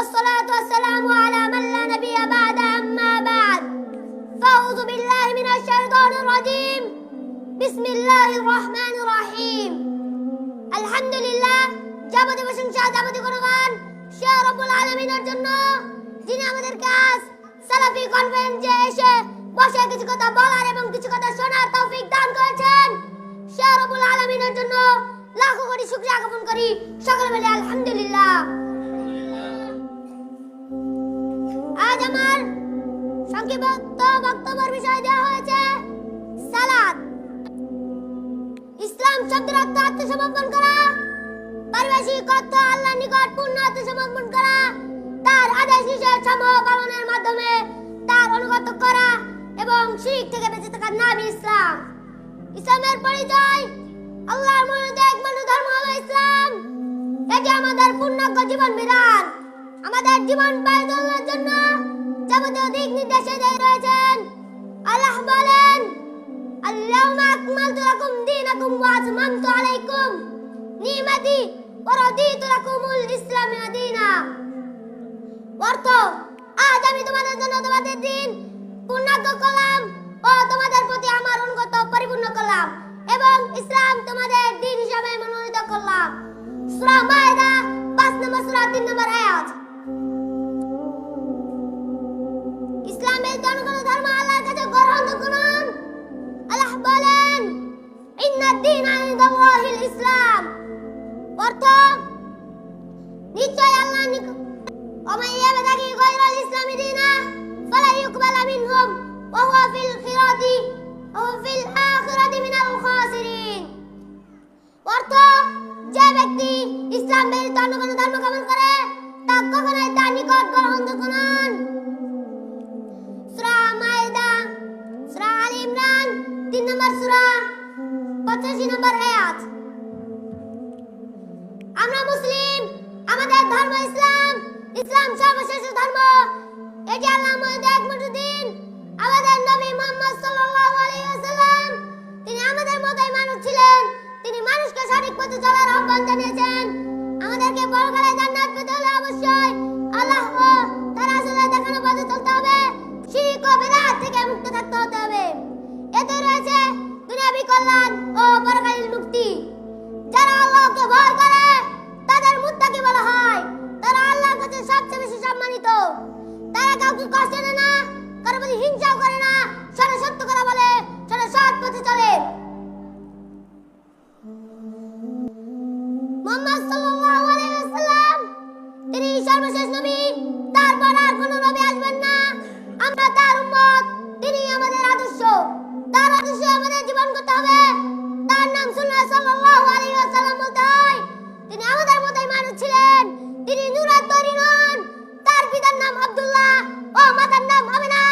والصلاة والسلام على من لا نبي بعد أما بعد فأعوذ بالله من الشيطان الرجيم بسم الله الرحمن الرحيم الحمد لله যাবতীয় প্রশংসা যাবতীয় গুণগান সে রব্বুল আলামিনের জন্য যিনি আমাদেরকে আজ সালাফি কনফারেন্সে এসে বসে কিছু কথা বলার এবং কিছু কথা শোনার তৌফিক দান করেছেন। সে রব্বুল আলামিনের জন্য লাখো কোটি শুকরিয়া জ্ঞাপন করি। সকলে বলি আলহামদুলিল্লাহ। আজ আমার সংক্ষিপ্ত বক্তব্যের বিষয় দেওয়া হয়েছে সালাত। ইসলাম শব্দের অর্থ আত্মসমর্পণ করা, পারিভাষিক অর্থ আল্লাহর নিকট পূর্ণ আত্মসমর্পণ করা, তার আদেশ নিষেধ সমূহ পালনের মাধ্যমে তার অনুগত করা এবং শিরক থেকে বেঁচে থাকার নাম ইসলাম। ইসলামের পরিচয়, আল্লাহর মনোনীত একমাত্র ধর্ম হলো ইসলাম। এটি আমাদের পূর্ণাঙ্গ জীবন বিধান। আমাদের জীবন পরিচালনার জন্য যাবতীয় দিক নির্দেশে দিয়ে রয়েছেন। আল্লাহ বলেন, আল-ইয়াওমা আকমালতু লাকুম দীনাকুম ওয়া আতমামতু আলাইকুম নি'মাতি ওয়া রাদিতু লাকুমুল ইসলামা দীনা। অর্থ, আজ আমি তোমাদের জন্য তোমাদের দিন পূর্ণাঙ্গ করলাম ও তোমাদের প্রতি আমার অনুগত পরিপূর্ণ করলাম এবং ইসলাম তোমাদের দিন হিসাবে মনোনীত করলাম। সূরা মায়েদা 5 নম্বর সূরা 3 নম্বর আয়াত। ইসলামের জনগণ ধর্ম আল্লাহর কাছে গ্রহণযোগ্য নন। আল্লাহ বলেন, ইন্নাদ দীনা ইনদাল্লাহিল ইসলাম। অর্থ, নিশ্চয় আল্লাহর নিকট ওমান ইয়াবতাগি গায়রাল ইসলামি দীনা ফালা ইউকবালা মিনহুম ওয়া হুয়া ফিল আখিরাতি মিনাল খাসিরিন। অর্থ, যে ব্যক্তি ইসলাম ব্যতীত অন্য কোনো ধর্ম গ্রহণ করে তা কখনোই তার নিকট গ্রহণযোগ্য নন। সূরা মায়েদা, সূরা আলে ইমরান 3 নম্বর সূরা 85 নম্বর আয়াত। আমরা মুসলিম, আমাদের ধর্ম ইসলাম। ইসলাম সর্বশ্রেষ্ঠ ধর্ম। এটি আল্লাহর মনোনীত একমাত্র দিন। আমাদের নবী মুহাম্মদ সাল্লাল্লাহু আলাইহি ওয়াসাল্লাম তিনি আমাদের মতোই মানুষ ছিলেন। তিনি মানুষকে সঠিক পথে চলার আহ্বান জানিয়েছেন। আমাদেরকে পরকালে জান্নাত পেতে হলে অবশ্যই আল্লাহ ও তার রাসূলের দেখানো পথে চলতে হবে। শিরক ও বিদআত থেকে মুক্ত থাকতে হতে হবে। এতে রয়েছে দুনিয়াবী কল্যাণ ও পরকালীন মুক্তি। যারা আল্লাহকে ভয় করে তাদের মুত্তাকি বলা হয়। তারা আল্লাহর কাছে সবচেয়ে বেশি সম্মানিত। তারা কাউকে কষ্ট দেয় না, কারো প্রতি হিংসাও করে না, সদা সত্য কথা বলে, সদা সৎ পথে চলে। মুহাম্মদ সাল্লাল্লাহু আলাইহি ওয়াসাল্লাম তিনি সর্বশেষ নবী। তারপর আর কোন নবী আসবেন না। আমরা তার উম্মত। তিনি আমাদের আদর্শ। তার আদর্শে আমাদের জীবন করতে হবে। তার নাম শুনলে সাল্লাল্লাহু আলাইহি ওয়াসাল্লাম বলতে হয়। তিনি আমাদের মতোই মানুষ ছিলেন। তিনি নূরের তৈরি নন। তার পিতার নাম আব্দুল্লাহ ও মাতার নাম আমিনা।